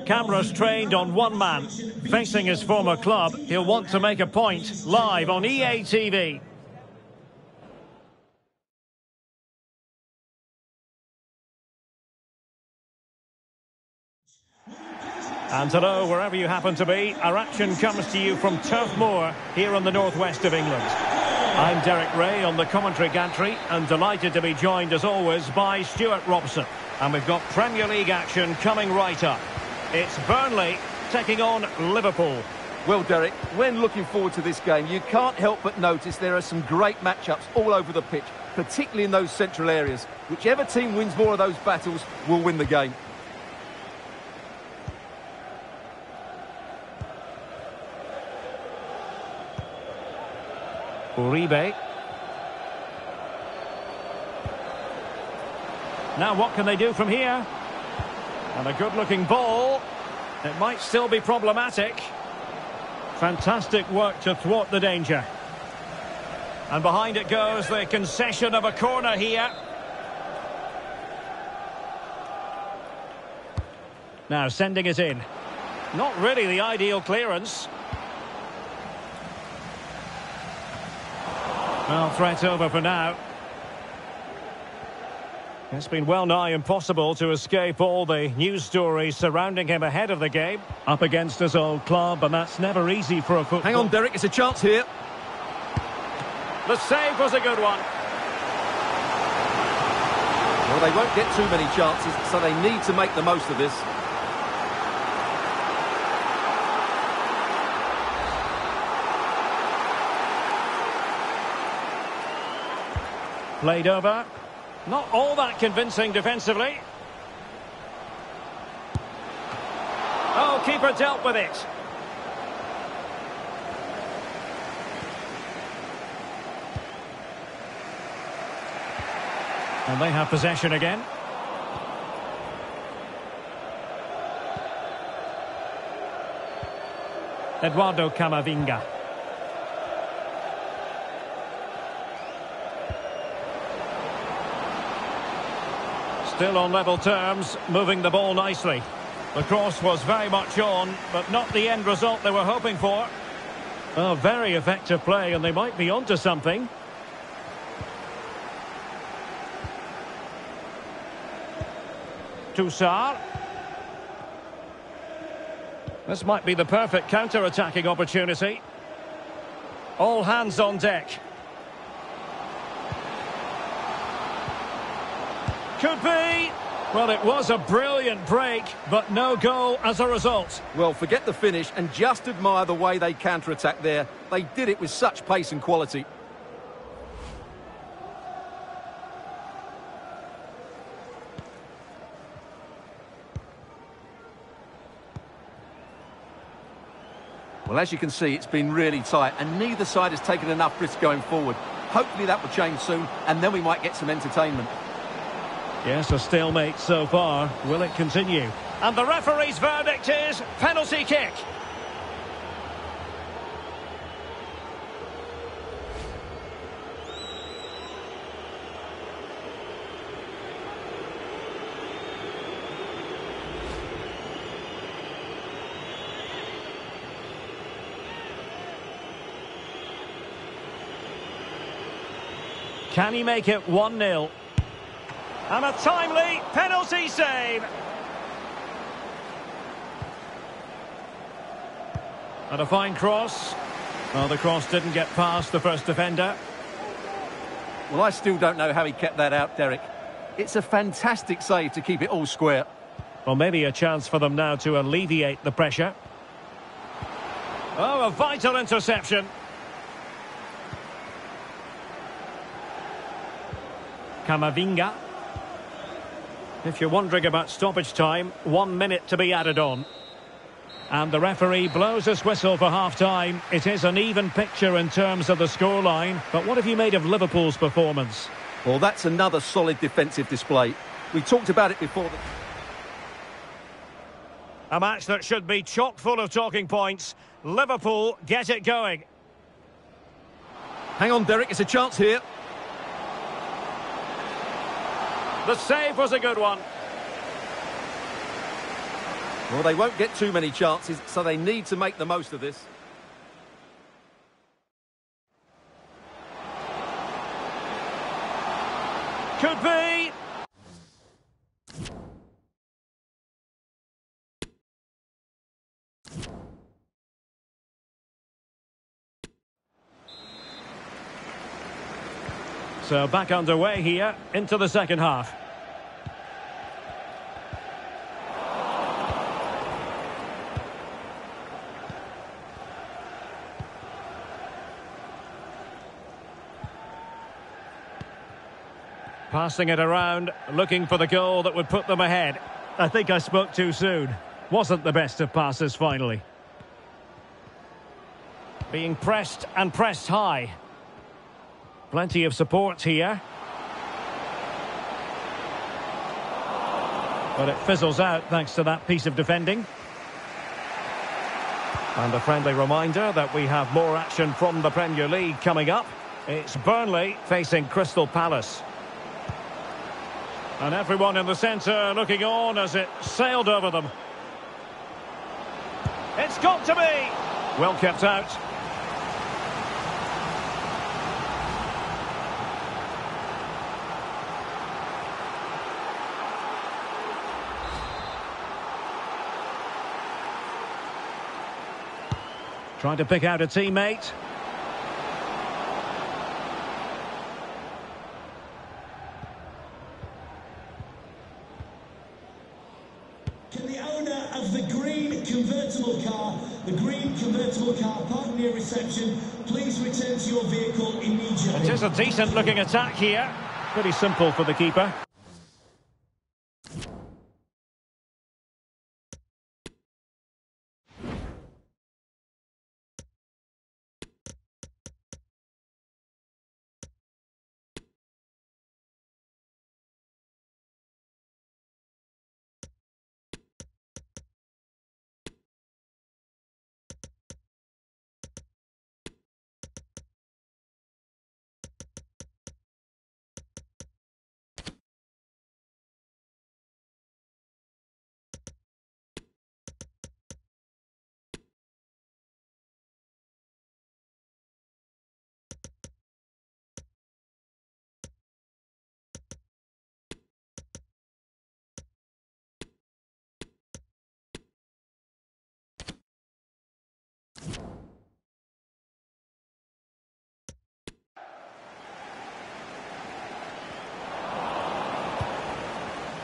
Cameras trained on one man. Facing his former club, he'll want to make a point. Live on EA TV. And hello, wherever you happen to be, our action comes to you from Turf Moor, here in the northwest of England. I'm Derek Ray on the commentary gantry, and delighted to be joined as always by Stuart Robson. And we've got Premier League action coming right up. It's Burnley taking on Liverpool. Well, Derek, when looking forward to this game, you can't help but notice there are some great matchups all over the pitch, particularly in those central areas. Whichever team wins more of those battles will win the game. Uribe. Now what can they do from here? And a good-looking ball. It might still be problematic. Fantastic work to thwart the danger. And behind it goes the concession of a corner here. Now sending it in. Not really the ideal clearance. Well, threat over for now. It's been well nigh impossible to escape all the news stories surrounding him ahead of the game. Up against his old club, and that's never easy for a football. Hang on, Derek, it's a chance here. The save was a good one. Well, they won't get too many chances, so they need to make the most of this. Played over. Not all that convincing defensively. Oh, keeper dealt with it. And they have possession again. Eduardo Camavinga. Still on level terms, moving the ball nicely. The cross was very much on, but not the end result they were hoping for. Oh, very effective play, and they might be onto something. Toussaint. This might be the perfect counter-attacking opportunity. All hands on deck. Could be. Well, it was a brilliant break, but no goal as a result. Well, forget the finish and just admire the way they counter-attack there. They did it with such pace and quality. Well, as you can see, it's been really tight, and neither side has taken enough risk going forward. Hopefully that will change soon, and then we might get some entertainment. Yes, a stalemate so far. Will it continue? And the referee's verdict is penalty kick. Can he make it 1-0? And a timely penalty save. And a fine cross. Well, the cross didn't get past the first defender. Well, I still don't know how he kept that out, Derek. It's a fantastic save to keep it all square. Well, maybe a chance for them now to alleviate the pressure. Oh, a vital interception. Camavinga. If you're wondering about stoppage time, 1 minute to be added on. And the referee blows his whistle for half-time. It is an even picture in terms of the scoreline. But what have you made of Liverpool's performance? Well, that's another solid defensive display. We talked about it before. A match that should be chock full of talking points. Liverpool get it going. Hang on, Derek, it's a chance here. The save was a good one. Well, they won't get too many chances, so they need to make the most of this. Could be. So back underway here into the second half. Passing it around, looking for the goal that would put them ahead. I think I spoke too soon. Wasn't the best of passes finally. Being pressed and pressed high. Plenty of support here. But it fizzles out thanks to that piece of defending. And a friendly reminder that we have more action from the Premier League coming up. It's Burnley facing Crystal Palace. And everyone in the centre looking on as it sailed over them. It's got to be! Well kept out. Trying to pick out a teammate. Can the owner of the green convertible car park near reception, please return to your vehicle immediately? It is a decent looking attack here. Pretty simple for the keeper.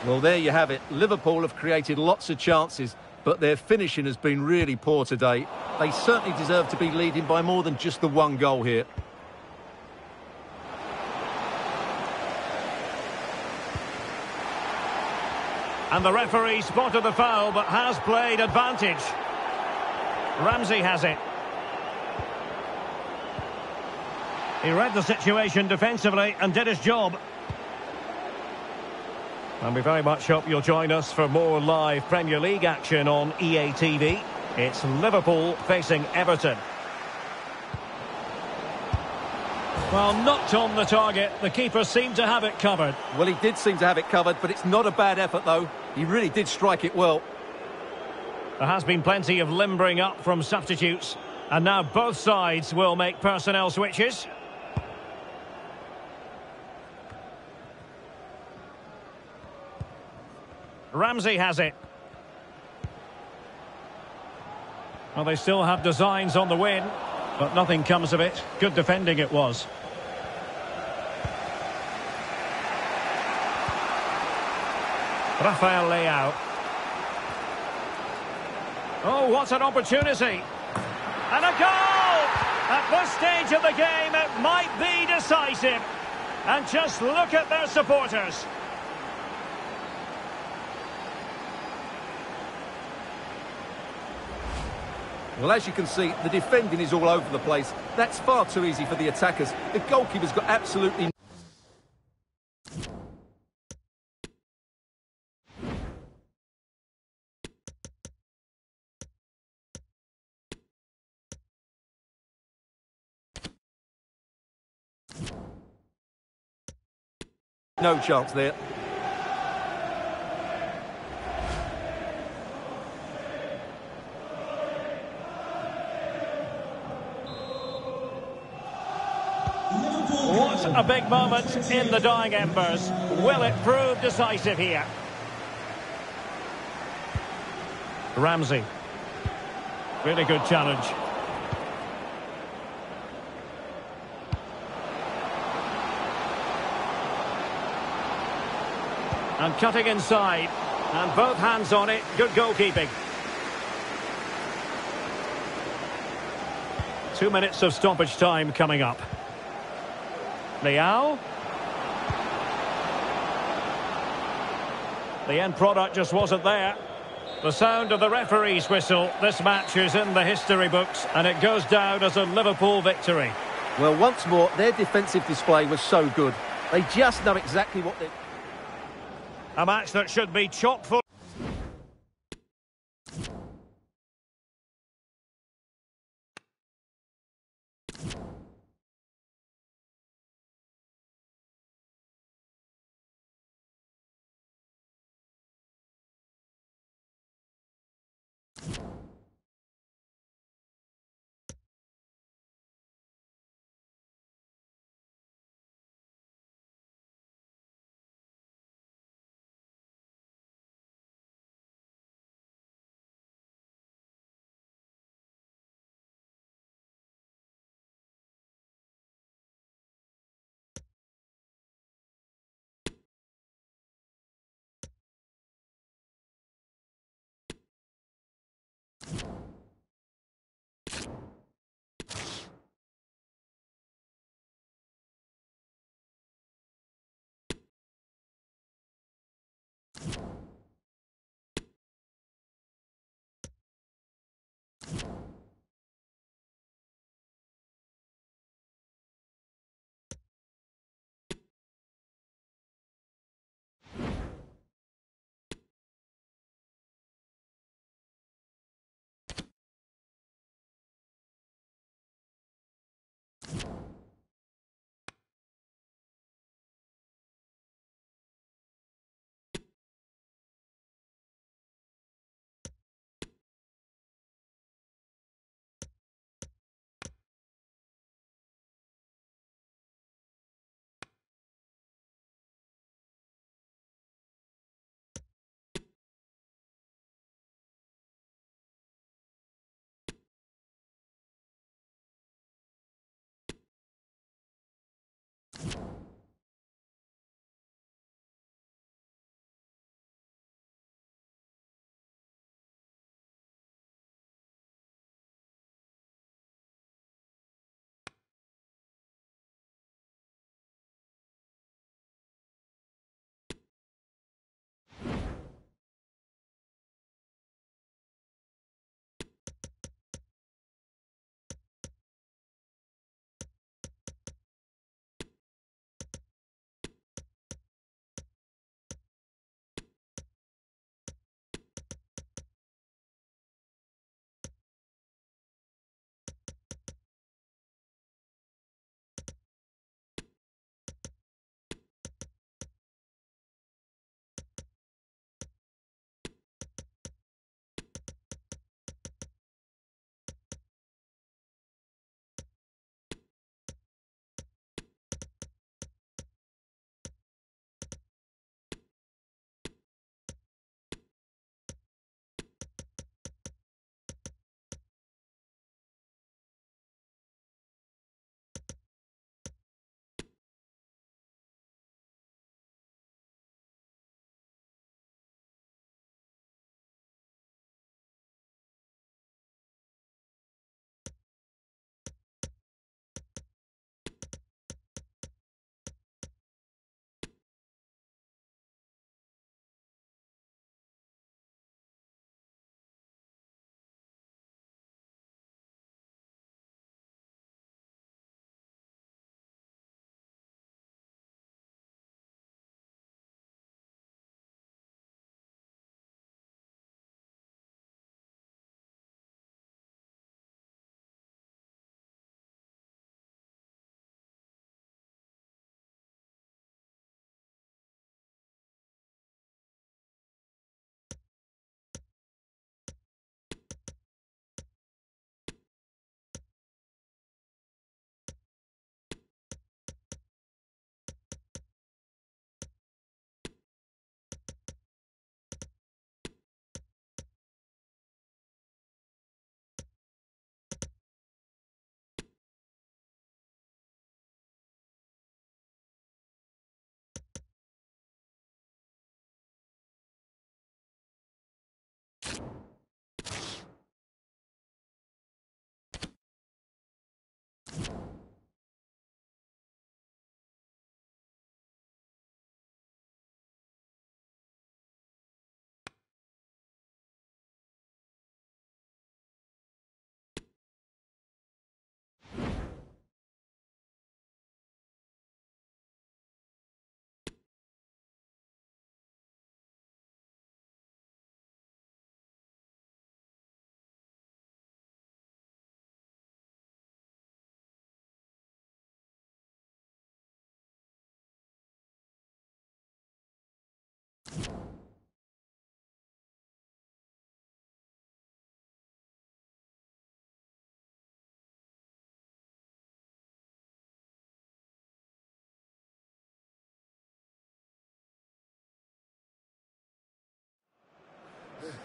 Well, there you have it. Liverpool have created lots of chances, but their finishing has been really poor today. They certainly deserve to be leading by more than just the one goal here. And the referee spotted the foul, but has played advantage. Ramsey has it. He read the situation defensively and did his job. And we very much hope you'll join us for more live Premier League action on EA TV. It's Liverpool facing Everton. Well, knocked on the target. The keeper seemed to have it covered. Well, he did seem to have it covered, but it's not a bad effort, though. He really did strike it well. There has been plenty of limbering up from substitutes. And now both sides will make personnel switches. Ramsey has it. Well, they still have designs on the win, but nothing comes of it. Good defending it was. Rafael Leao. Oh, what an opportunity. And a goal! At this stage of the game, it might be decisive. And just look at their supporters. Well, as you can see, the defending is all over the place. That's far too easy for the attackers. The goalkeeper's got absolutely no chance there. Yes, a big moment in the dying embers. Will it prove decisive here? Ramsey. Really good challenge. And cutting inside. And both hands on it. Good goalkeeping. 2 minutes of stoppage time coming up. Leao. The end product just wasn't there. The sound of the referee's whistle. This match is in the history books and it goes down as a Liverpool victory. Well, once more, their defensive display was so good. They just know exactly what they... A match that should be chock full.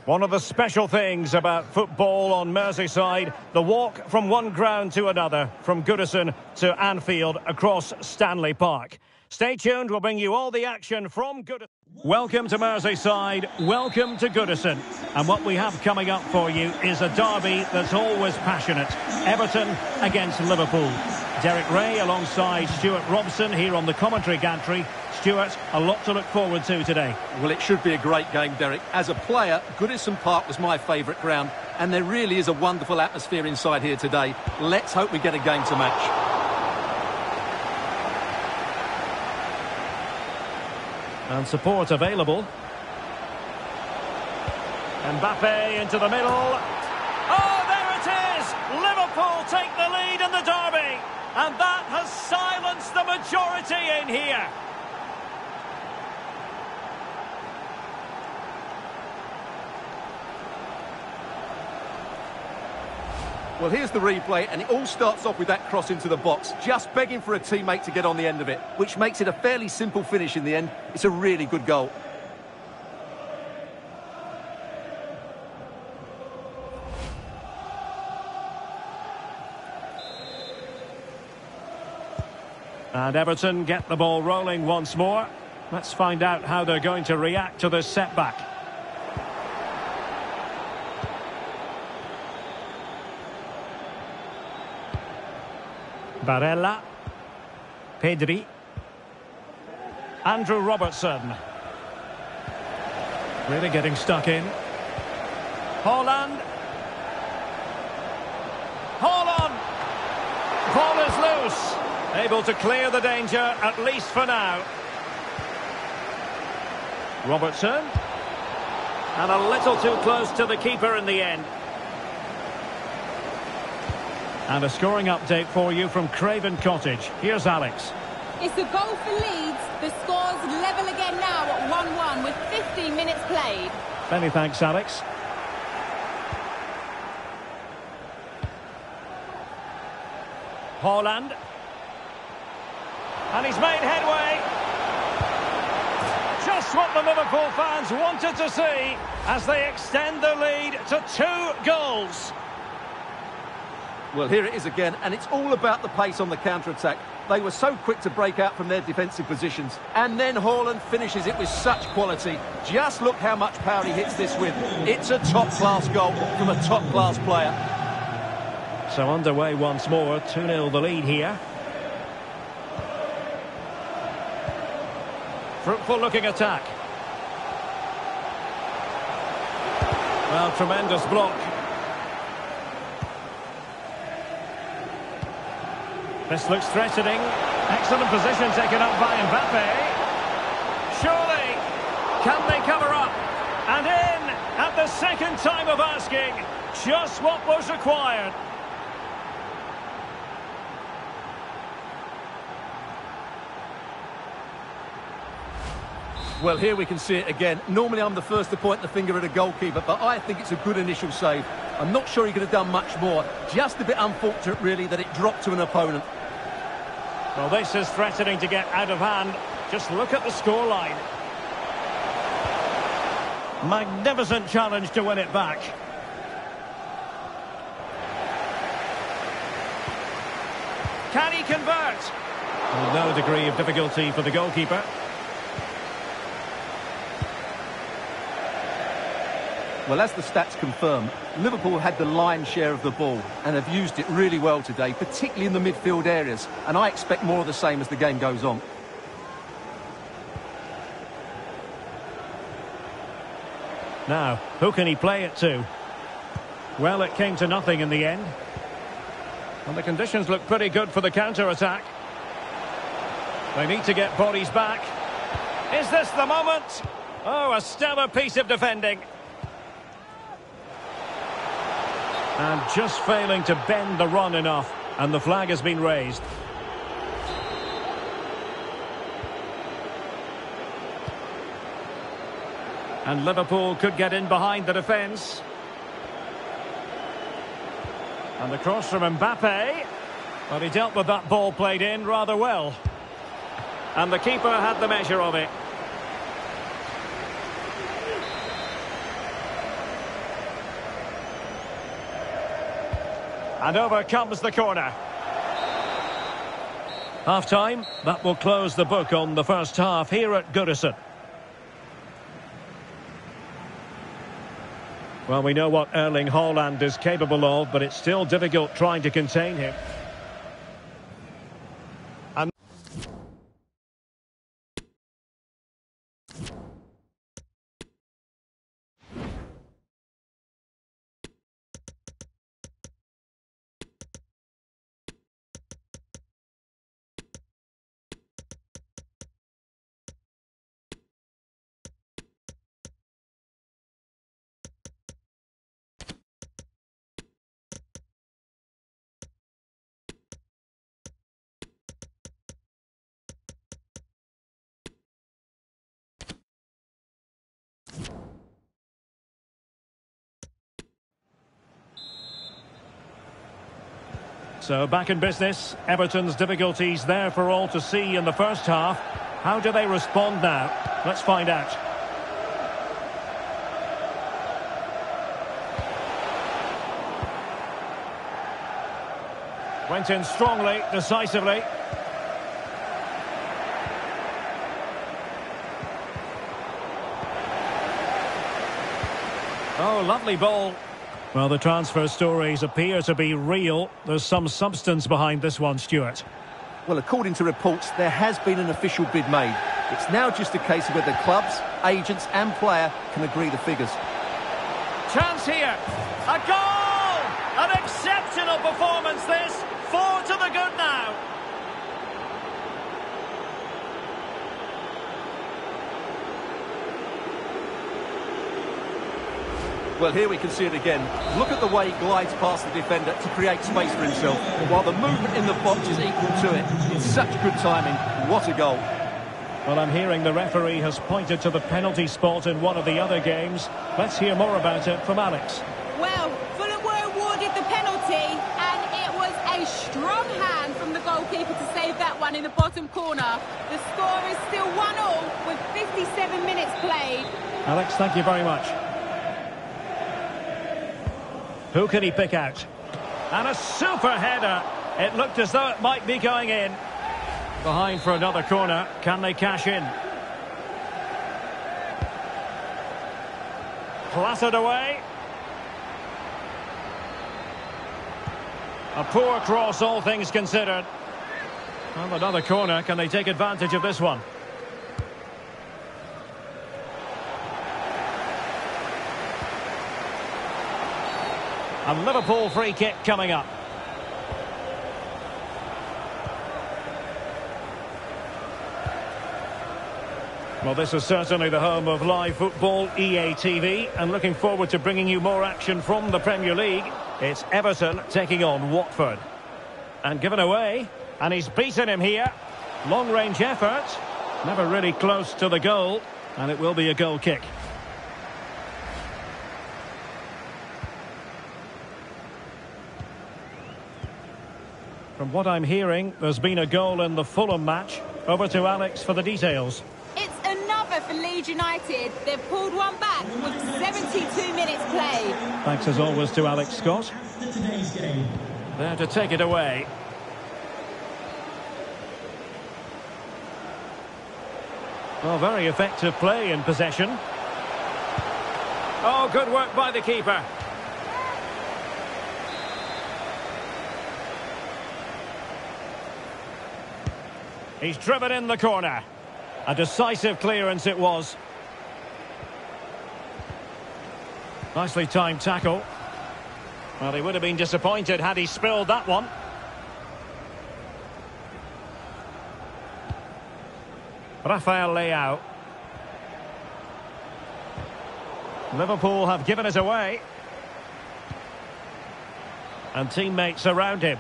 One of the special things about football on Merseyside, the walk from one ground to another, from Goodison to Anfield across Stanley Park. Stay tuned, we'll bring you all the action from Goodison. Welcome to Merseyside, welcome to Goodison. And what we have coming up for you is a derby that's always passionate. Everton against Liverpool. Derek Ray alongside Stuart Robson here on the commentary gantry. Stuart, a lot to look forward to today. Well, it should be a great game, Derek. As a player, Goodison Park was my favourite ground, and there really is a wonderful atmosphere inside here today. Let's hope we get a game to match. And support available. Mbappe into the middle. Oh, there it is! Liverpool take the lead in the derby. And that has silenced the majority in here. Well, here's the replay, and it all starts off with that cross into the box, just begging for a teammate to get on the end of it, which makes it a fairly simple finish in the end. It's a really good goal. And Everton get the ball rolling once more. Let's find out how they're going to react to this setback. Barella. Pedri. Andrew Robertson. Really getting stuck in. Haaland. Haaland! Ball is loose. Able to clear the danger, at least for now. Robertson. And a little too close to the keeper in the end. And a scoring update for you from Craven Cottage. Here's Alex. It's a goal for Leeds. The score's level again now at 1-1 with 15 minutes played. Many thanks, Alex. Haaland. And he's made headway. Just what the Liverpool fans wanted to see as they extend the lead to 2 goals. Well, here it is again, and it's all about the pace on the counter-attack. They were so quick to break out from their defensive positions. And then Haaland finishes it with such quality. Just look how much power he hits this with. It's a top-class goal from a top-class player. So underway once more, 2-0 the lead here. Fruitful looking attack. Well, tremendous block. This looks threatening. Excellent position taken up by Mbappe. Surely, can they cover up? And in at the second time of asking. Just what was required. Well, here we can see it again. Normally I'm the first to point the finger at a goalkeeper, but I think it's a good initial save. I'm not sure he could have done much more. Just a bit unfortunate, really, that it dropped to an opponent. Well, this is threatening to get out of hand. Just look at the scoreline. Magnificent challenge to win it back. Can he convert? With no degree of difficulty for the goalkeeper. Well, as the stats confirm, Liverpool had the lion's share of the ball and have used it really well today, particularly in the midfield areas. And I expect more of the same as the game goes on. Now, who can he play it to? Well, it came to nothing in the end. And the conditions look pretty good for the counter-attack. They need to get bodies back. Is this the moment? Oh, a stellar piece of defending. And just failing to bend the run enough. And the flag has been raised. And Liverpool could get in behind the defence. And the cross from Mbappe. But he dealt with that ball played in rather well. And the keeper had the measure of it. And over comes the corner. Half-time. That will close the book on the first half here at Goodison. Well, we know what Erling Haaland is capable of, but it's still difficult trying to contain him. And so back in business. Everton's difficulties there for all to see in the first half. How do they respond now? Let's find out. Went in strongly, decisively. Oh, lovely ball. Well, the transfer stories appear to be real. There's some substance behind this one, Stuart. Well, according to reports, there has been an official bid made. It's now just a case of whether clubs, agents and player can agree the figures. Chance here. A goal! An exceptional performance this. 4 to the good now. Well, here we can see it again. Look at the way he glides past the defender to create space for himself, while the movement in the box is equal to it. It's such good timing. What a goal. Well, I'm hearing the referee has pointed to the penalty spot in one of the other games. Let's hear more about it from Alex. Well, Fulham were awarded the penalty, and it was a strong hand from the goalkeeper to save that one in the bottom corner. The score is still 1-1 with 57 minutes played. Alex, thank you very much. Who can he pick out? And a super header. It looked as though it might be going in. Behind for another corner. Can they cash in? Clattered away. A poor cross, all things considered. Well, another corner. Can they take advantage of this one? A Liverpool free kick coming up. Well, this is certainly the home of live football, EA TV, and looking forward to bringing you more action from the Premier League. It's Everton taking on Watford. And given away, and he's beaten him here. Long-range effort, never really close to the goal, and it will be a goal kick. From what I'm hearing, there's been a goal in the Fulham match. Over to Alex for the details. It's another for Leeds United. They've pulled one back with 72 minutes played. Thanks as always to Alex Scott. There to take it away. Well, very effective play in possession. Oh, good work by the keeper. He's driven in the corner. A decisive clearance it was. Nicely timed tackle. Well, he would have been disappointed had he spilled that one. Rafael Leao. Liverpool have given it away. And teammates around him.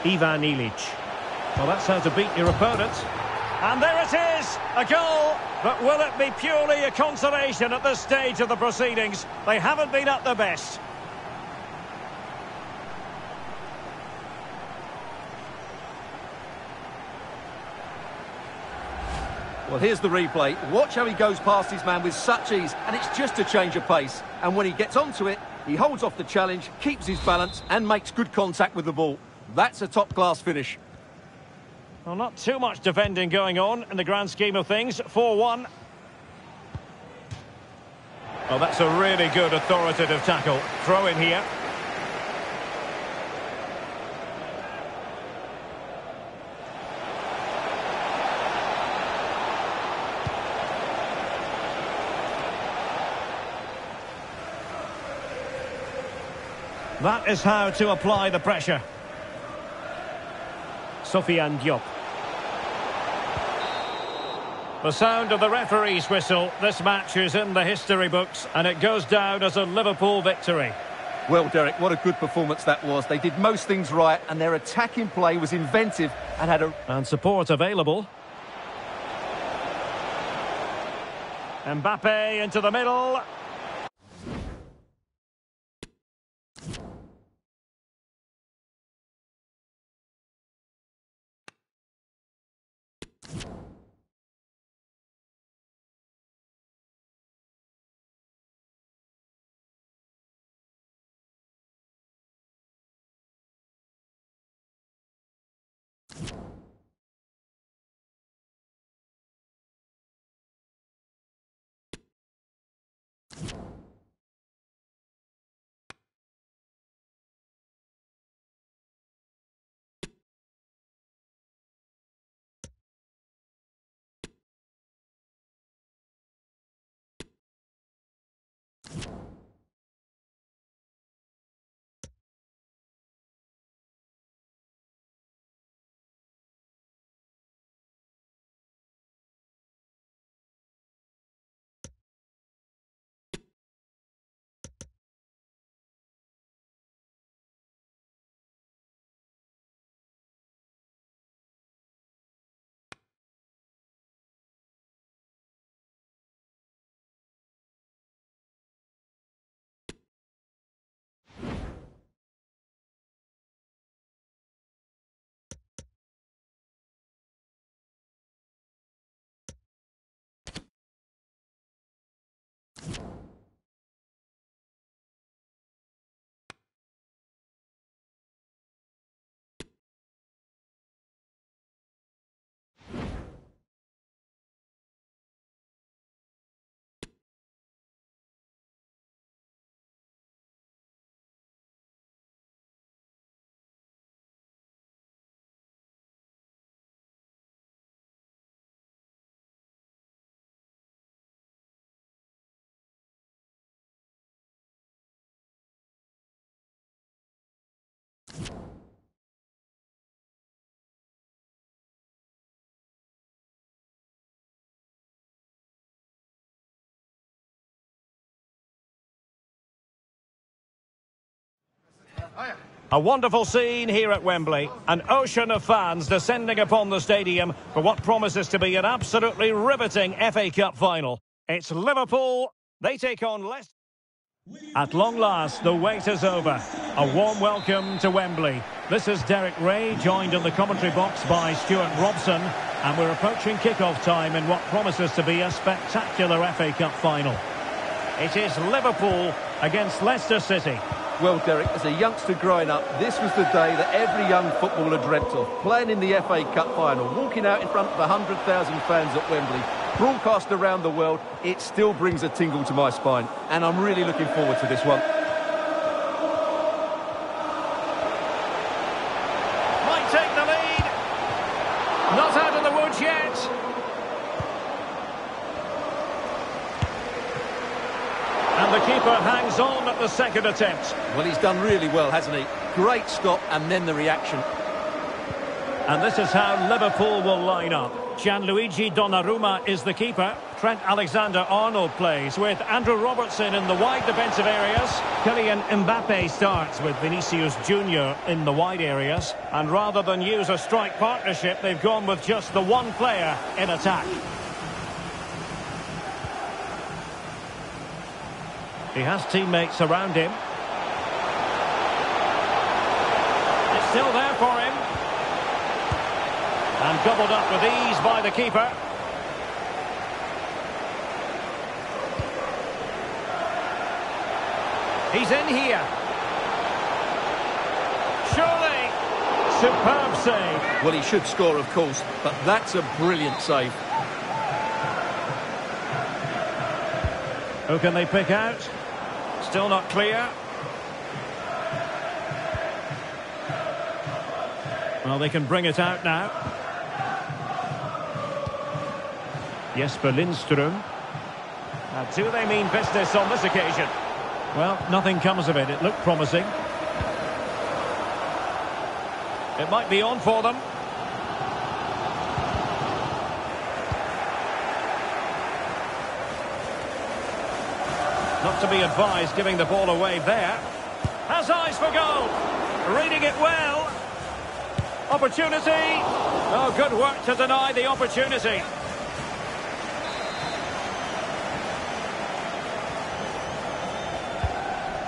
Ivan Ilic. Well, that's how to beat your opponent. And there it is, a goal. But will it be purely a consolation at this stage of the proceedings? They haven't been at their best. Well, here's the replay. Watch how he goes past his man with such ease, and it's just a change of pace. And when he gets onto it, he holds off the challenge, keeps his balance, and makes good contact with the ball. That's a top-class finish. Well, not too much defending going on in the grand scheme of things. 4-1. Oh, that's a really good authoritative tackle. Throw in here. That is how to apply the pressure. Sofiane Diop. The sound of the referee's whistle. This match is in the history books and it goes down as a Liverpool victory. Well, Derek, what a good performance that was. They did most things right and their attacking play was inventive and had a... And support available. Mbappe into the middle. A wonderful scene here at Wembley. An ocean of fans descending upon the stadium for what promises to be an absolutely riveting FA Cup final. It's Liverpool. They take on Leicester. At long last, the wait is over. A warm welcome to Wembley. This is Derek Ray, joined in the commentary box by Stuart Robson. And we're approaching kick-off time in what promises to be a spectacular FA Cup final. It is Liverpool against Leicester City. Well, Derek, as a youngster growing up, this was the day that every young footballer dreamt of. Playing in the FA Cup final, walking out in front of 100,000 fans at Wembley, broadcast around the world, it still brings a tingle to my spine. And I'm really looking forward to this one. Might take the lead. Not out of the woods yet. And the keeper hangs on at the second attempt. Well, he's done really well, hasn't he? Great stop and then the reaction. And this is how Liverpool will line up. Gianluigi Donnarumma is the keeper. Trent Alexander-Arnold plays with Andrew Robertson in the wide defensive areas. Kylian Mbappe starts with Vinicius Junior in the wide areas. And rather than use a strike partnership, they've gone with just the one player in attack. He has teammates around him. It's still there for him. And gobbled up with ease by the keeper. He's in here. Surely. Superb save. Well, he should score, of course, but that's a brilliant save. Who can they pick out? Still not clear. Well, they can bring it out now. Jesper Lindström. Now, do they mean business on this occasion? Well, nothing comes of it. It looked promising. It might be on for them. Not to be advised giving the ball away there. Has eyes for goal. Reading it well. Opportunity. Oh, good work to deny the opportunity.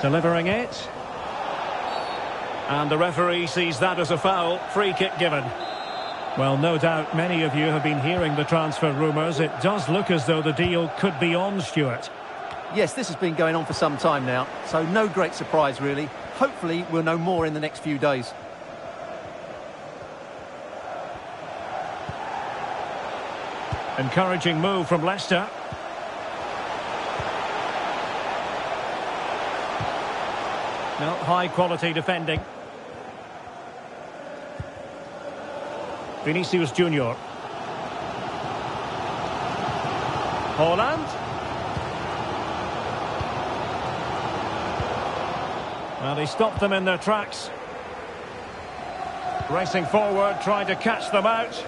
Delivering it. And the referee sees that as a foul. Free kick given. Well, no doubt many of you have been hearing the transfer rumours. It does look as though the deal could be on, Stuart. Yes, this has been going on for some time now, so no great surprise, really. Hopefully, we'll know more in the next few days. Encouraging move from Leicester. No, high-quality defending. Vinicius Junior. Haaland. Well, he stopped them in their tracks. Racing forward, trying to catch them out.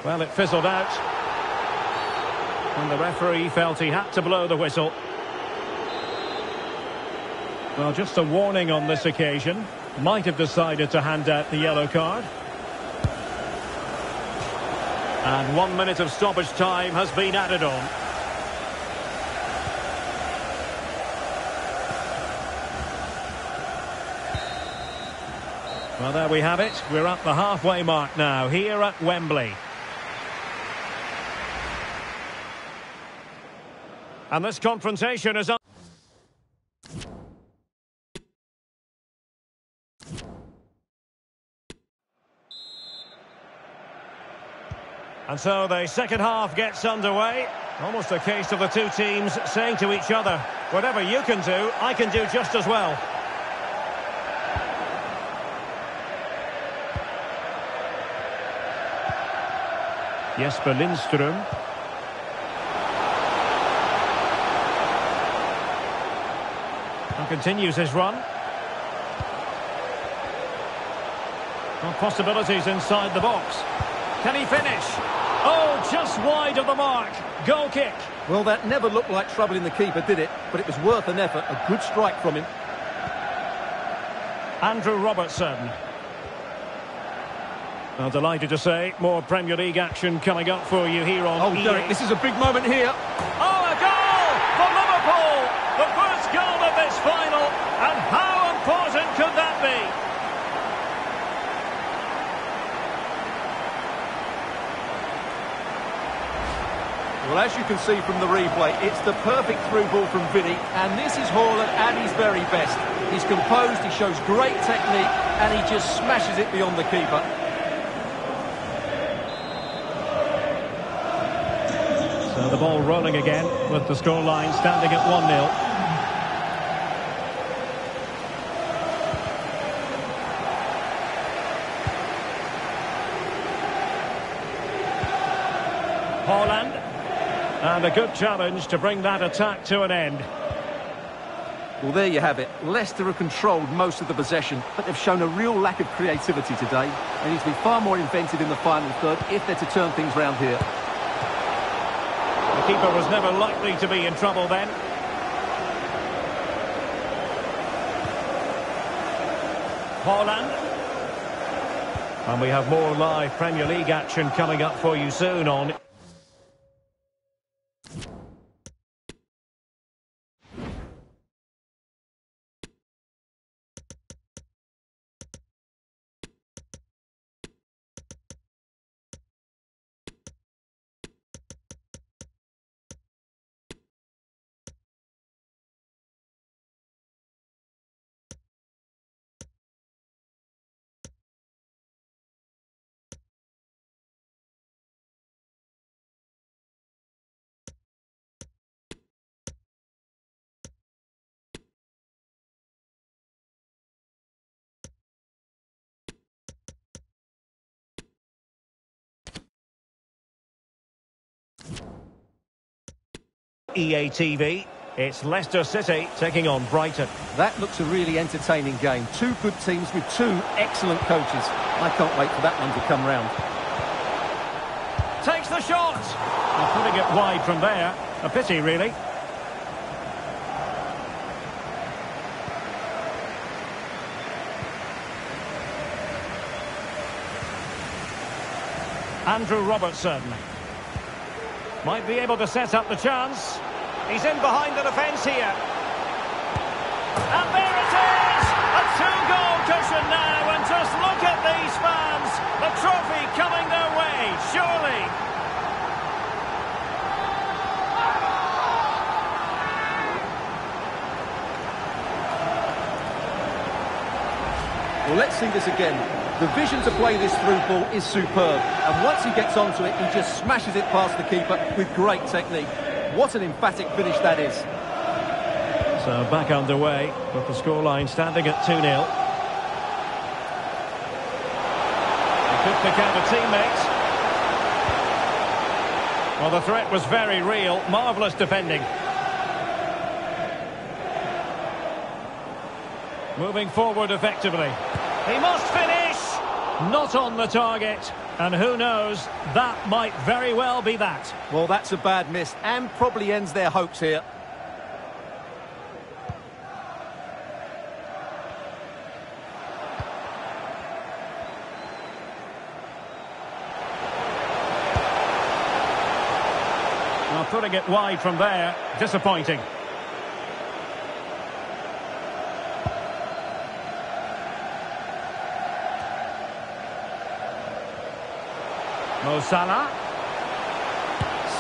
Well, it fizzled out. And the referee felt he had to blow the whistle. Well, just a warning on this occasion. Might have decided to hand out the yellow card. And 1 minute of stoppage time has been added on. Well, there we have it. We're at the halfway mark now, here at Wembley. And this confrontation is on. And so the second half gets underway. Almost a case of the two teams saying to each other, whatever you can do, I can do just as well. Jesper Lindström. And continues his run. Well, possibilities inside the box. Can he finish? Oh, just wide of the mark. Goal kick. Well, that never looked like trouble in the keeper, did it? But it was worth an effort. A good strike from him. Andrew Robertson. Well, delighted to say, more Premier League action coming up for you here on EA. Derek, this is a big moment here. Oh, a goal for Liverpool! The first goal of this final, and how important could that be? Well, as you can see from the replay, it's the perfect through ball from Vinny, and this is Haaland at his very best. He's composed, he shows great technique, and he just smashes it beyond the keeper. So the ball rolling again, with the scoreline standing at 1-0. Haaland, and a good challenge to bring that attack to an end. Well, there you have it. Leicester have controlled most of the possession, but they've shown a real lack of creativity today. They need to be far more inventive in the final third if they're to turn things round here. The keeper was never likely to be in trouble then. Haaland. And we have more live Premier League action coming up for you soon on EA TV. It's Leicester City taking on Brighton. That looks a really entertaining game. Two good teams with two excellent coaches. I can't wait for that one to come round. Takes the shot. And putting it wide from there. A pity, really. Andrew Robertson. Might be able to set up the chance. He's in behind the defence here. And there it is! A two-goal cushion now, and just look at these fans. The trophy coming their way, surely. Well, let's see this again. The vision to play this through ball is superb, and once he gets onto it, he just smashes it past the keeper with great technique. What an emphatic finish that is. So back underway, with the scoreline standing at 2-0. He could pick out a teammate. Well, the threat was very real. Marvellous defending. Moving forward effectively. He must finish! Not on the target. And who knows, that might very well be that. Well, that's a bad miss, and probably ends their hopes here. Well, putting it wide from there, disappointing. Mo Salah.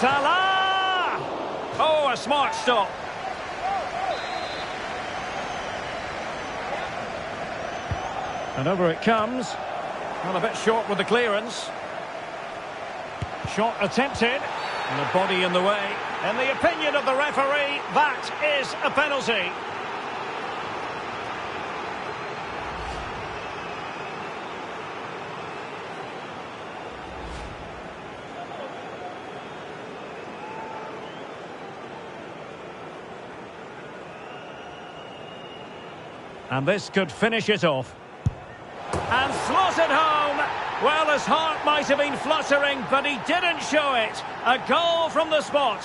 Salah! Oh, a smart stop. And over it comes. Well, a bit short with the clearance. Shot attempted. And the body in the way. In the opinion of the referee, that is a penalty. And this could finish it off. And slotted home. Well, his heart might have been fluttering, but he didn't show it. A goal from the spot.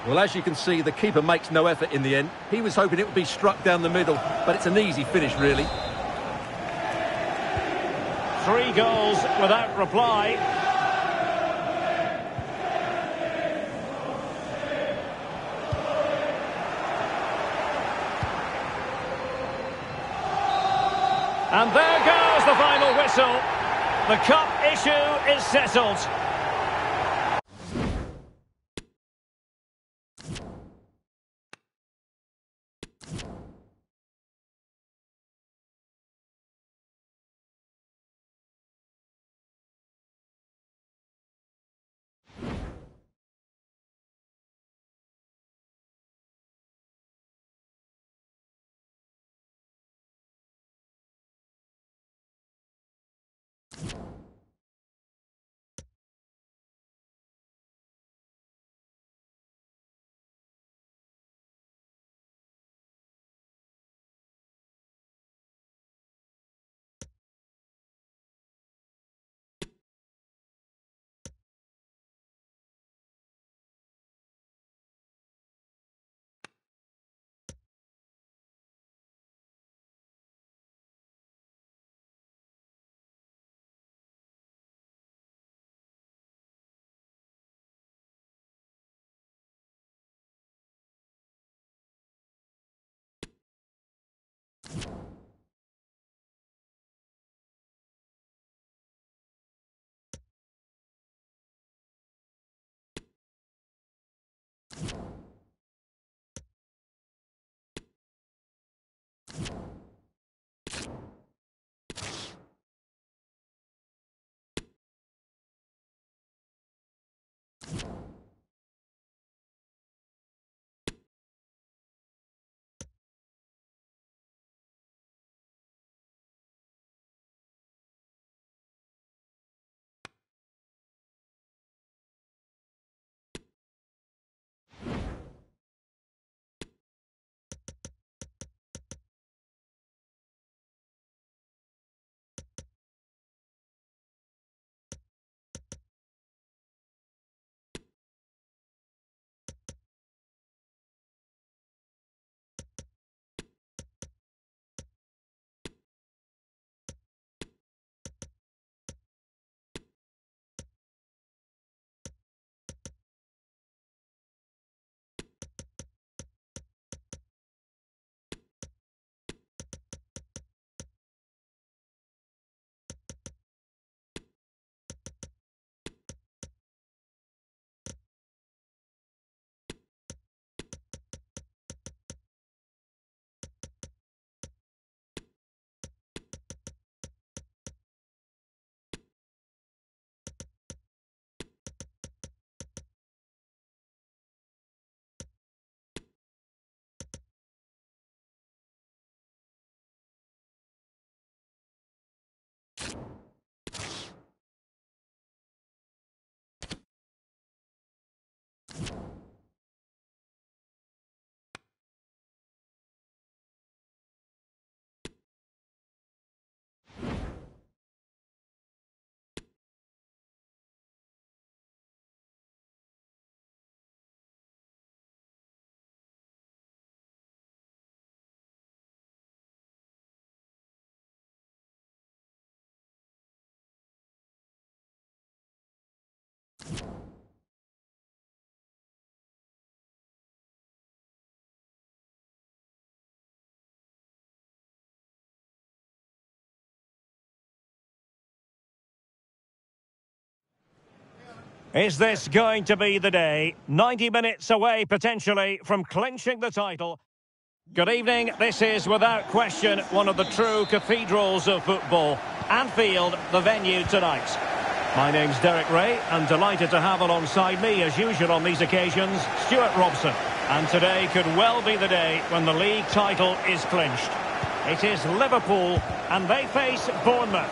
Well, as you can see, the keeper makes no effort in the end. He was hoping it would be struck down the middle, but it's an easy finish, really. 3 goals without reply. And there goes the final whistle. The cup issue is settled. Is this going to be the day? 90 minutes away, potentially, from clinching the title. Good evening. This is, without question, one of the true cathedrals of football. Anfield, the venue tonight. My name's Derek Ray, and delighted to have alongside me, as usual on these occasions, Stuart Robson. And today could well be the day when the league title is clinched. It is Liverpool, and they face Bournemouth.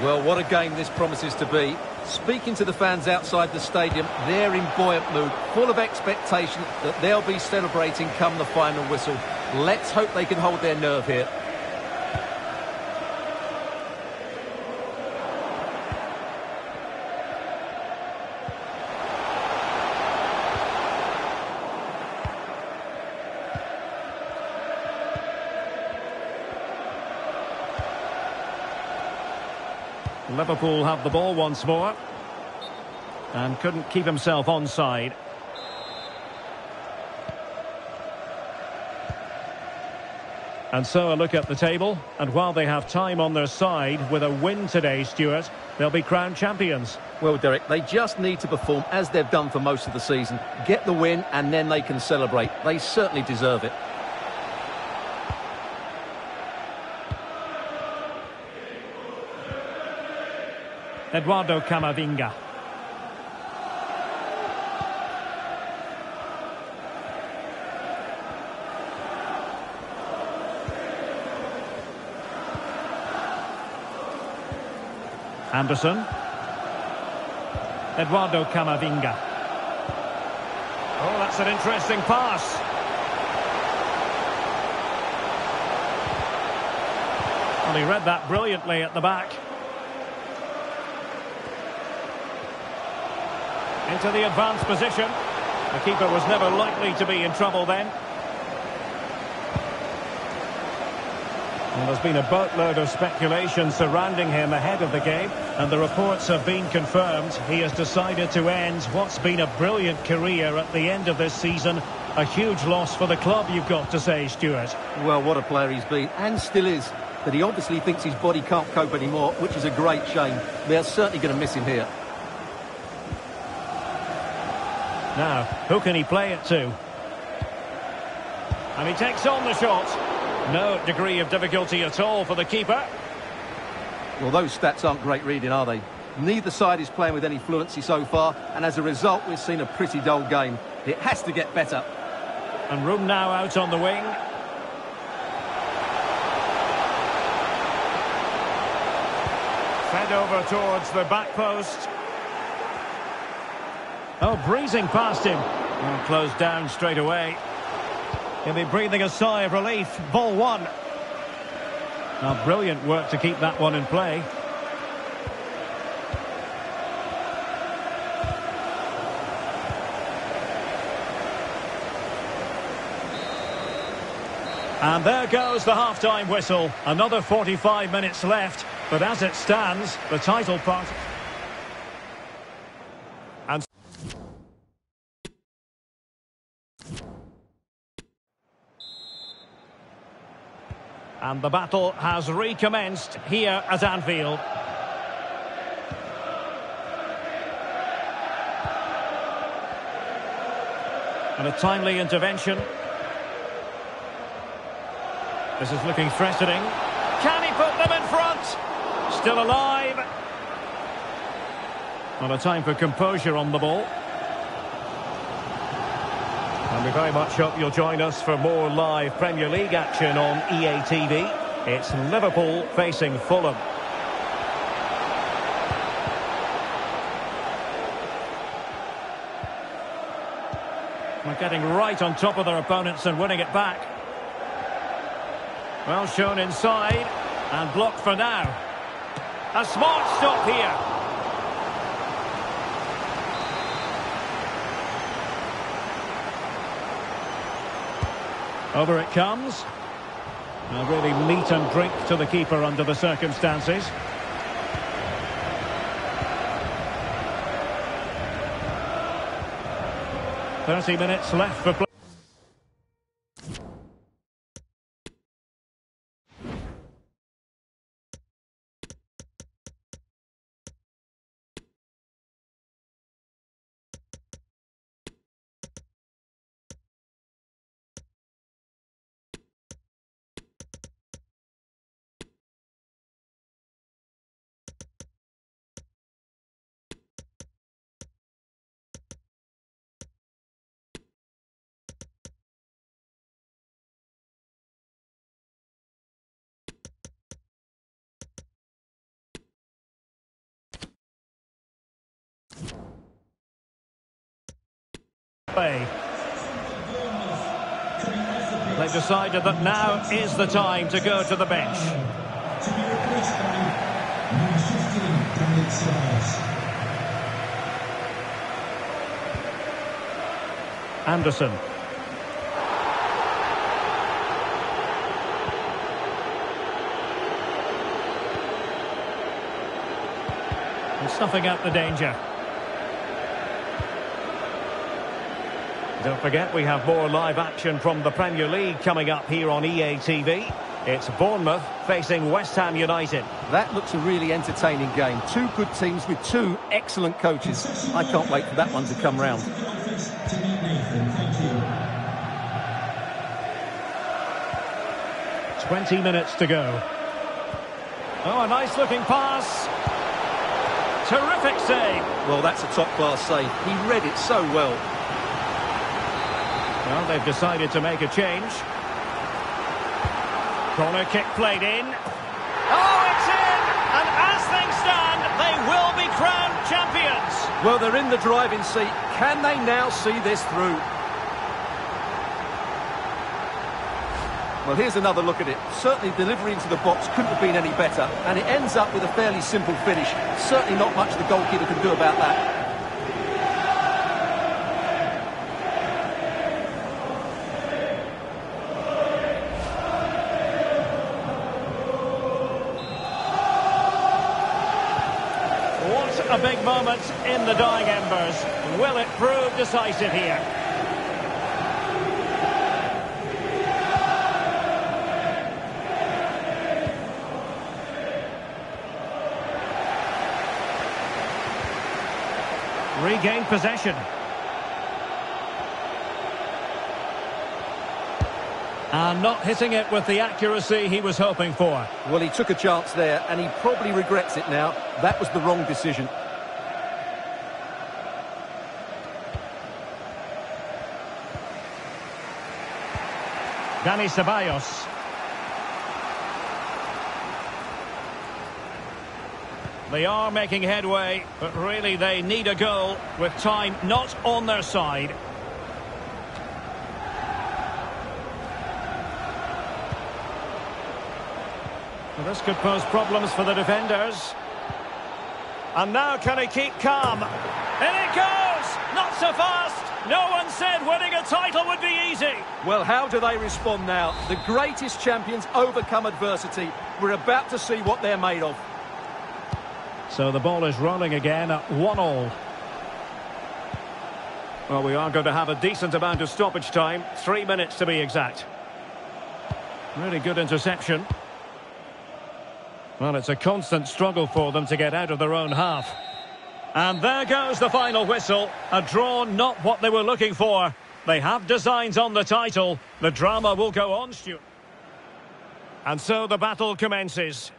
Well, what a game this promises to be. Speaking to the fans outside the stadium, they're in buoyant mood, full of expectation that they'll be celebrating come the final whistle. Let's hope they can hold their nerve here. Liverpool have the ball once more and couldn't keep himself onside. And so a look at the table, and while they have time on their side, with a win today, Stuart, they'll be crowned champions. Well, Derek, they just need to perform as they've done for most of the season. Get the win, and then they can celebrate. They certainly deserve it. Eduardo Camavinga. Anderson. Eduardo Camavinga. Oh, that's an interesting pass. Well, he read that brilliantly at the back. Into the advanced position. The keeper was never likely to be in trouble then. And there's been a boatload of speculation surrounding him ahead of the game, and the reports have been confirmed. He has decided to end what's been a brilliant career at the end of this season. A huge loss for the club, you've got to say, Stuart. Well, what a player he's been, and still is. But he obviously thinks his body can't cope anymore, which is a great shame. They're certainly going to miss him here. Now, who can he play it to? And he takes on the shot. No degree of difficulty at all for the keeper. Well, those stats aren't great reading, are they? Neither side is playing with any fluency so far, and as a result, we've seen a pretty dull game. It has to get better. And room now out on the wing. Fed over towards the back post. Oh, breezing past him. And closed down straight away. He'll be breathing a sigh of relief. Ball one. Now, brilliant work to keep that one in play. And there goes the half-time whistle. Another 45 minutes left. But as it stands, the title part... And the battle has recommenced here at Anfield. And a timely intervention. This is looking threatening. Can he put them in front? Still alive. Not a time for composure on the ball. And we very much hope you'll join us for more live Premier League action on EA TV. It's Liverpool facing Fulham. They're getting right on top of their opponents and winning it back. Well shown inside and blocked for now. A smart stop here. Over it comes. Now really meat and drink to the keeper under the circumstances. "30 minutes left for play." They decided that now is the time to go to the bench. To be replaced by number 15, David Suarez. Anderson. And snuffing out the danger. Don't forget, we have more live action from the Premier League coming up here on EA TV. It's Bournemouth facing West Ham United. That looks a really entertaining game. Two good teams with two excellent coaches. I can't wait for that one to come round. 20 minutes to go. Oh, a nice looking pass. Terrific save. Well, that's a top-class save. He read it so well. Well, they've decided to make a change. Corner kick played in. Oh, it's in! And as things stand, they will be crowned champions. Well, they're in the driving seat. Can they now see this through? Well, here's another look at it. Certainly delivery into the box couldn't have been any better. And it ends up with a fairly simple finish. Certainly not much the goalkeeper can do about that. What a big moment in the dying embers. Will it prove decisive here? Regained possession. And not hitting it with the accuracy he was hoping for. Well, he took a chance there, and he probably regrets it now. That was the wrong decision. Dani Ceballos. They are making headway, but really they need a goal with time not on their side. Well, this could pose problems for the defenders. And now can he keep calm? In it goes! Not so fast! No one said winning a title would be easy. Well, how do they respond now? The greatest champions overcome adversity. We're about to see what they're made of. So the ball is rolling again at 1-1. Well, we are going to have a decent amount of stoppage time. 3 minutes to be exact. Really good interception. Well, it's a constant struggle for them to get out of their own half. And there goes the final whistle. A draw, not what they were looking for. They have designs on the title. The drama will go on, Stuart. And so the battle commences.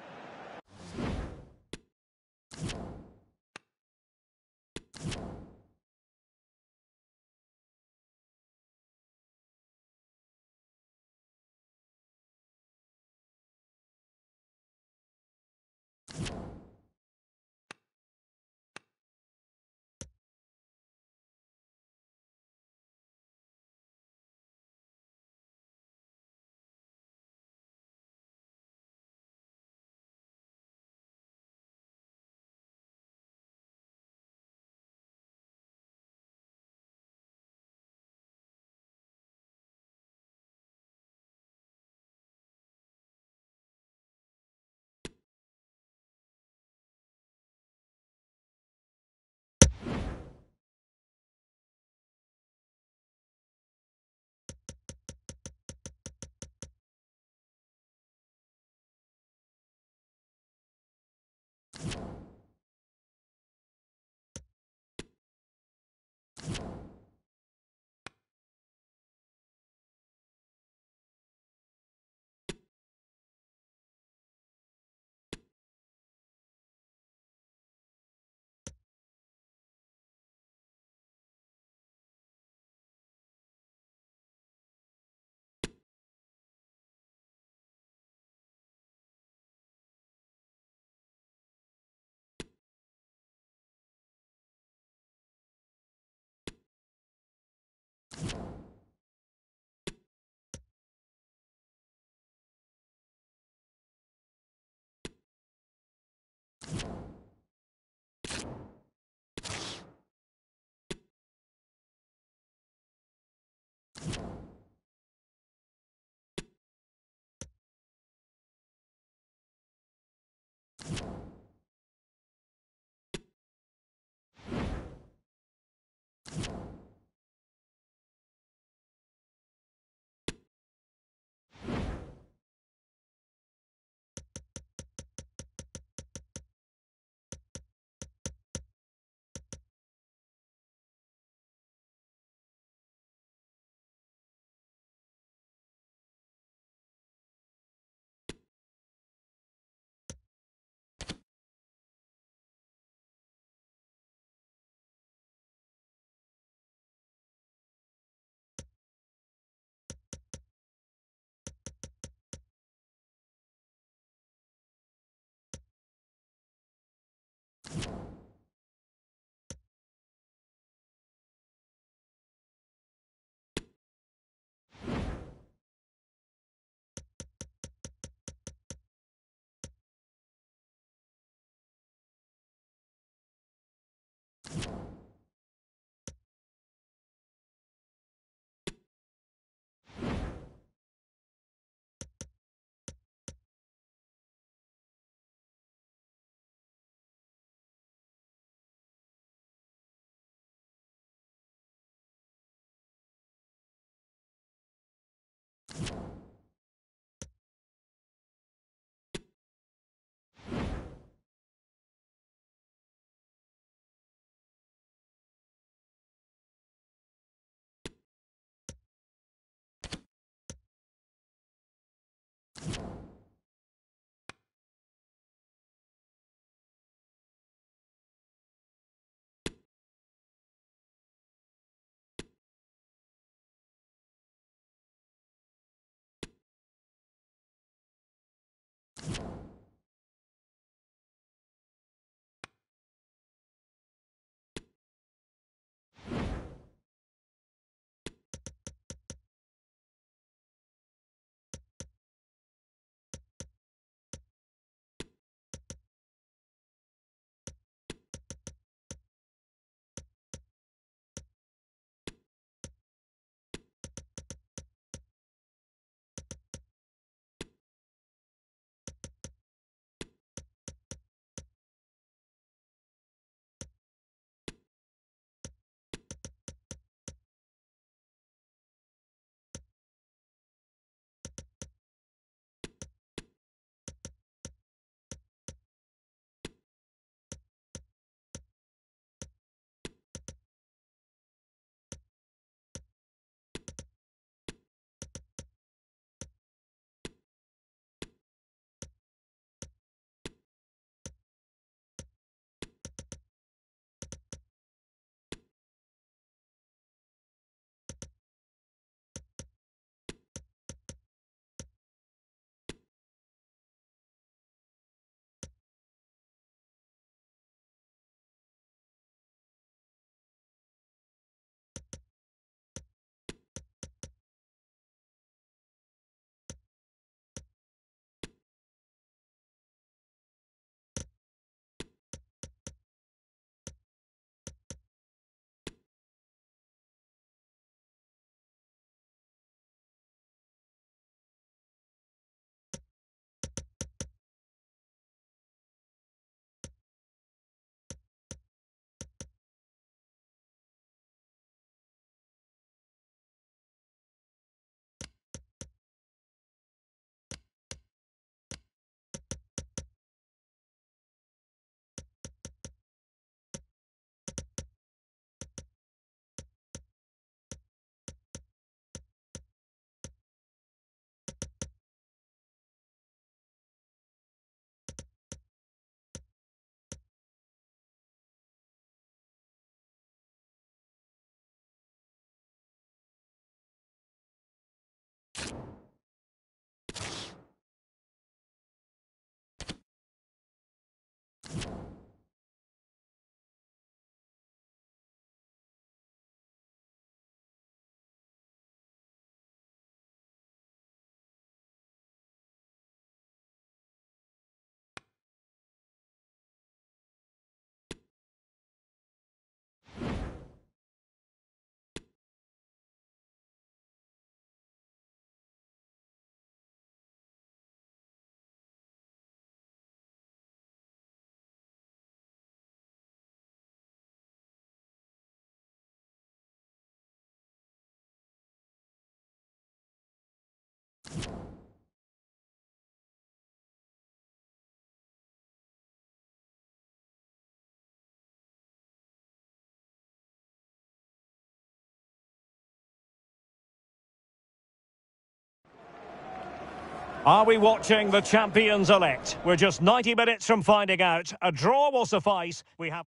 Are we watching the champions-elect? We're just 90 minutes from finding out. A draw will suffice. We have...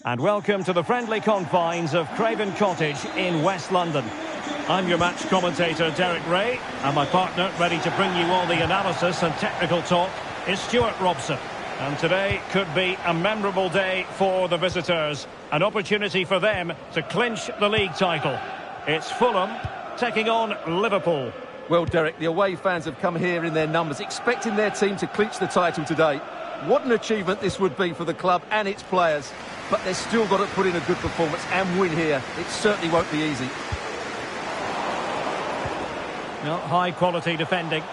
And welcome to the friendly confines of Craven Cottage in West London. I'm your match commentator, Derek Ray, and my partner, ready to bring you all the analysis and technical talk, is Stuart Robson. And today could be a memorable day for the visitors. An opportunity for them to clinch the league title. It's Fulham taking on Liverpool. Well, Derek, the away fans have come here in their numbers, expecting their team to clinch the title today. What an achievement this would be for the club and its players. But they've still got to put in a good performance and win here. It certainly won't be easy. No, high-quality defending.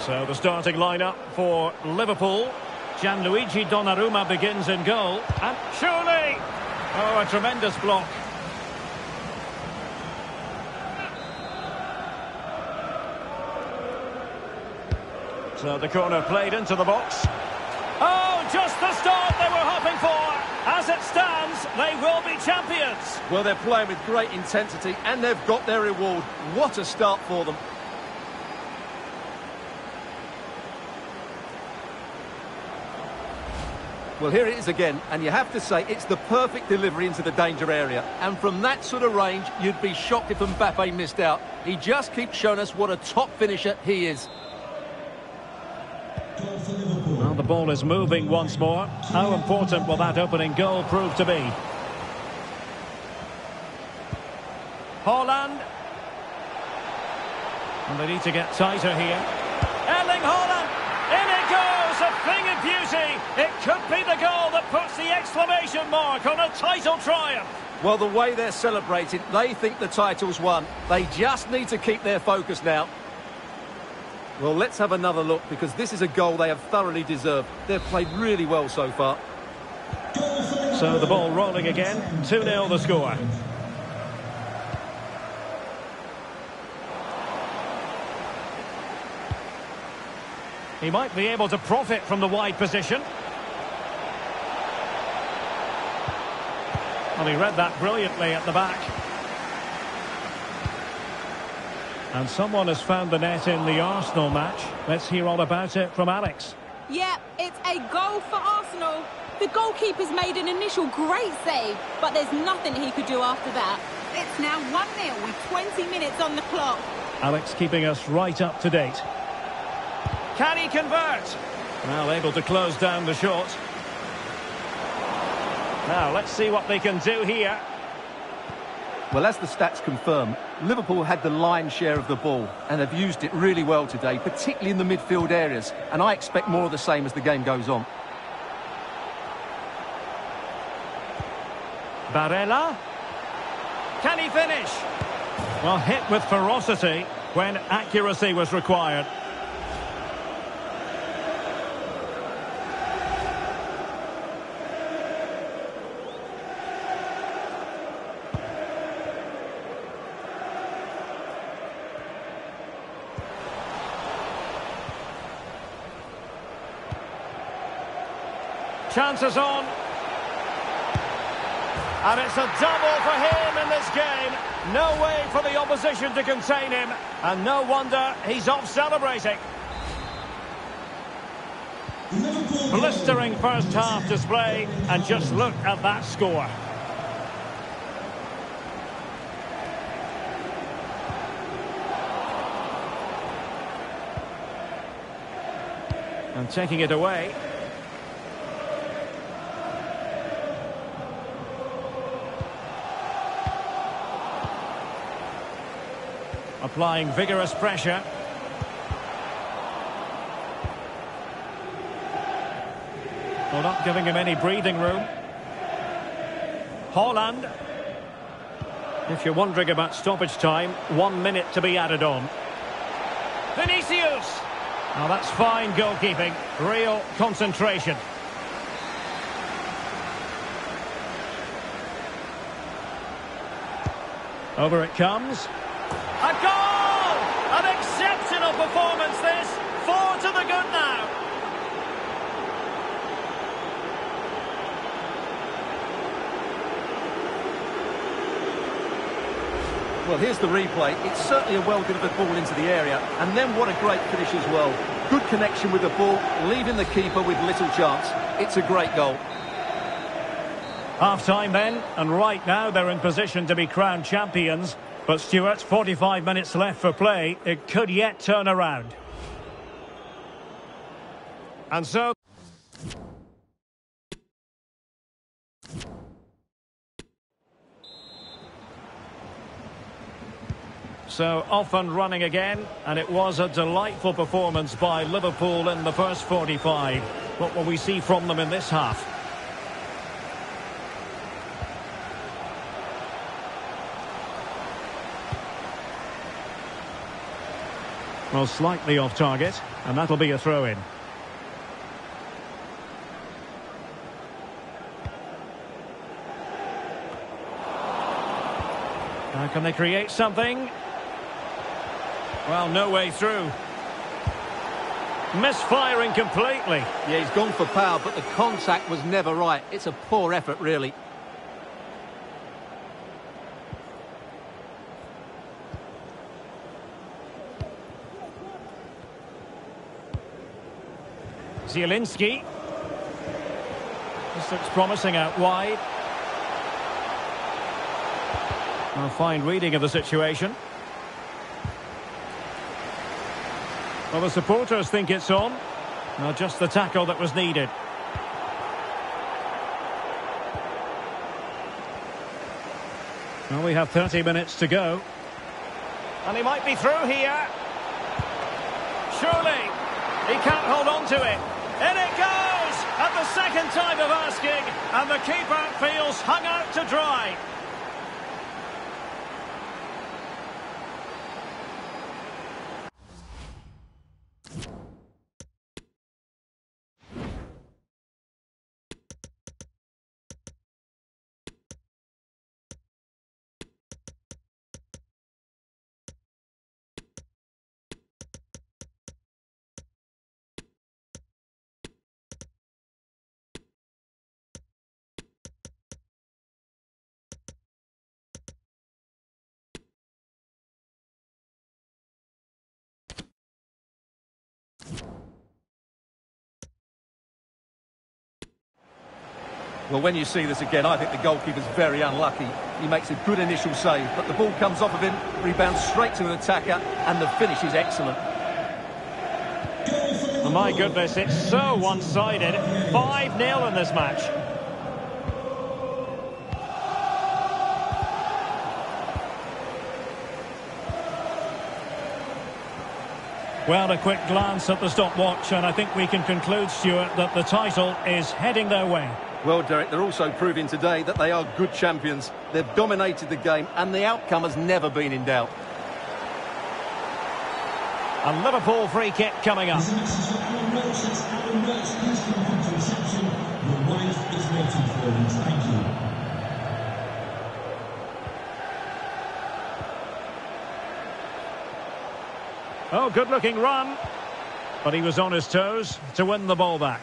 So the starting lineup for Liverpool. Gianluigi Donnarumma begins in goal. And surely! Oh, a tremendous block. So the corner played into the box. Oh, just the start they were hoping for. As it stands, they will be champions. Well, they're playing with great intensity and they've got their reward. What a start for them. Well, here it is again, and you have to say it's the perfect delivery into the danger area. And from that sort of range, you'd be shocked if Mbappe missed out. He just keeps showing us what a top finisher he is. Well, the ball is moving once more. How important will that opening goal prove to be? Haaland. And they need to get tighter here. Erling Haaland. In it goes, a thing of beauty. It could be the goal that puts the exclamation mark on a title triumph. Well, the way they're celebrating, they think the title's won. They just need to keep their focus now. Well, let's have another look, because this is a goal they have thoroughly deserved. They've played really well so far. So the ball rolling again. 2-0 the score. He might be able to profit from the wide position. Well, he read that brilliantly at the back. And someone has found the net in the Arsenal match. Let's hear all about it from Alex. Yeah, it's a goal for Arsenal. The goalkeeper's made an initial great save, but there's nothing he could do after that. It's now 1-0 with 20 minutes on the clock. Alex keeping us right up to date. Can he convert? Well, able to close down the shot. Now, let's see what they can do here. Well, as the stats confirm, Liverpool had the lion's share of the ball and have used it really well today, particularly in the midfield areas. And I expect more of the same as the game goes on. Barella. Can he finish? Well, hit with ferocity when accuracy was required. Chances on. And it's a double for him in this game. No way for the opposition to contain him. And no wonder he's off celebrating. Blistering first half display. And just look at that score. And taking it away. Applying vigorous pressure. Well, not giving him any breathing room. Haaland. If you're wondering about stoppage time, 1 minute to be added on. Vinicius. Now that's fine goalkeeping. Real concentration. Over it comes. A goal! An exceptional performance this. 4 to the good now. Well, here's the replay. It's certainly a well-delivered ball into the area. And then what a great finish as well. Good connection with the ball, leaving the keeper with little chance. It's a great goal. Half-time then, and right now they're in position to be crowned champions. But Stuart, 45 minutes left for play. It could yet turn around. And so... So off and running again, and it was a delightful performance by Liverpool in the first 45. What will we see from them in this half? Well, slightly off target, and that'll be a throw-in. Now can they create something? Well, no way through. Misfiring completely. Yeah, he's gone for power, but the contact was never right. It's a poor effort, really. Zielinski. This looks promising out wide. A fine reading of the situation. Well, the supporters think it's on. Not just the tackle that was needed. Well, we have 30 minutes to go. And he might be through here. Surely. He can't hold on to it. In it goes! At the second time of asking. And the keeper feels hung out to dry. Well, when you see this again, I think the goalkeeper's very unlucky. He makes a good initial save, but the ball comes off of him, rebounds straight to an attacker, and the finish is excellent. Oh my goodness, it's so one-sided. 5-0 in this match. Well, a quick glance at the stopwatch, and I think we can conclude, Stuart, that the title is heading their way. Well, Derek, they're also proving today that they are good champions. They've dominated the game, and the outcome has never been in doubt. A Liverpool free kick coming up. There's a message from Alan Roach. That's Alan Roach. Please come back to reception. Your wife is waiting for you. Thank you. Oh, good-looking run. But he was on his toes to win the ball back.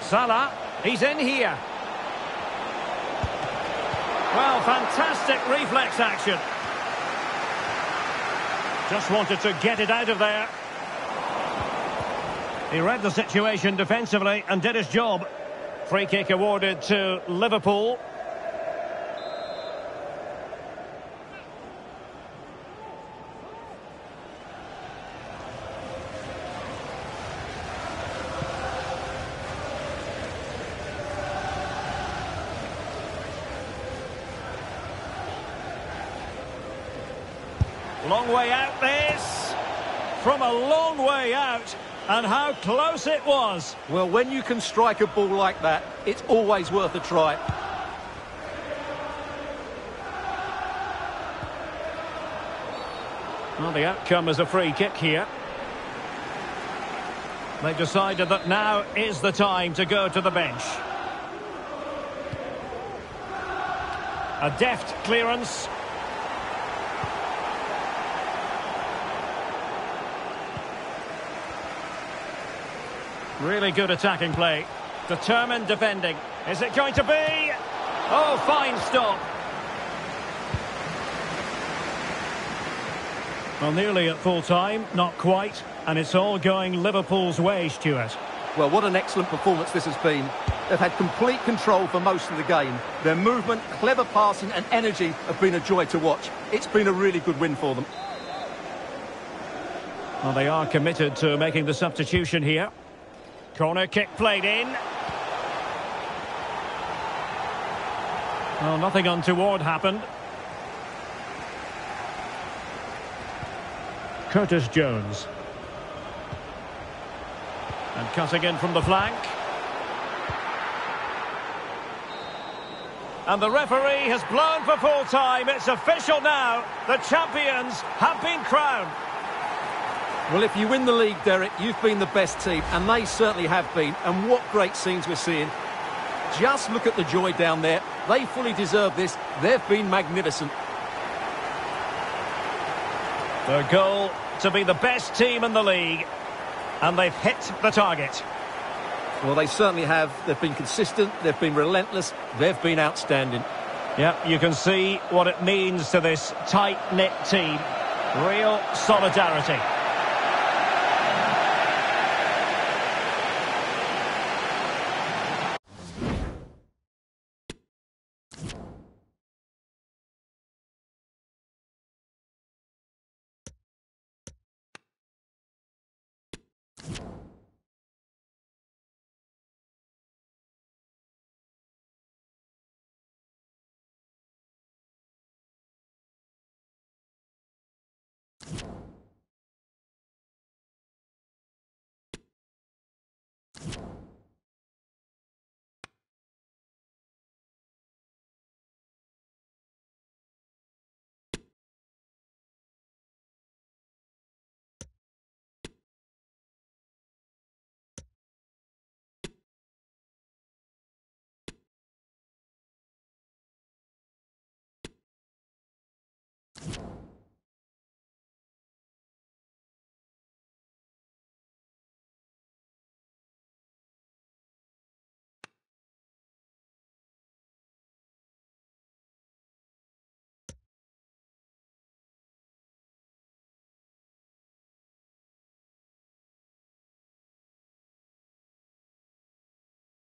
Salah, he's in here. Well, fantastic reflex action. Just wanted to get it out of there. He read the situation defensively and did his job. Free kick awarded to Liverpool. Long way out this. From a long way out. And how close it was. Well, when you can strike a ball like that, it's always worth a try. Well, the outcome is a free kick here. They've decided that now is the time to go to the bench. A deft clearance. Really good attacking play. Determined defending. Is it going to be? Oh, fine stop. Well, nearly at full time, not quite. And it's all going Liverpool's way, Stuart. Well, what an excellent performance this has been. They've had complete control for most of the game. Their movement, clever passing and energy have been a joy to watch. It's been a really good win for them. Well, they are committed to making the substitution here. Corner kick played in. Well, nothing untoward happened. Curtis Jones. And cutting in from the flank. And the referee has blown for full time. It's official now. The champions have been crowned. Well, if you win the league, Derek, you've been the best team, and they certainly have been. And what great scenes we're seeing. Just look at the joy down there. They fully deserve this. They've been magnificent. Their goal to be the best team in the league. And they've hit the target. Well, they certainly have. They've been consistent. They've been relentless. They've been outstanding. Yep, you can see what it means to this tight-knit team. Real solidarity.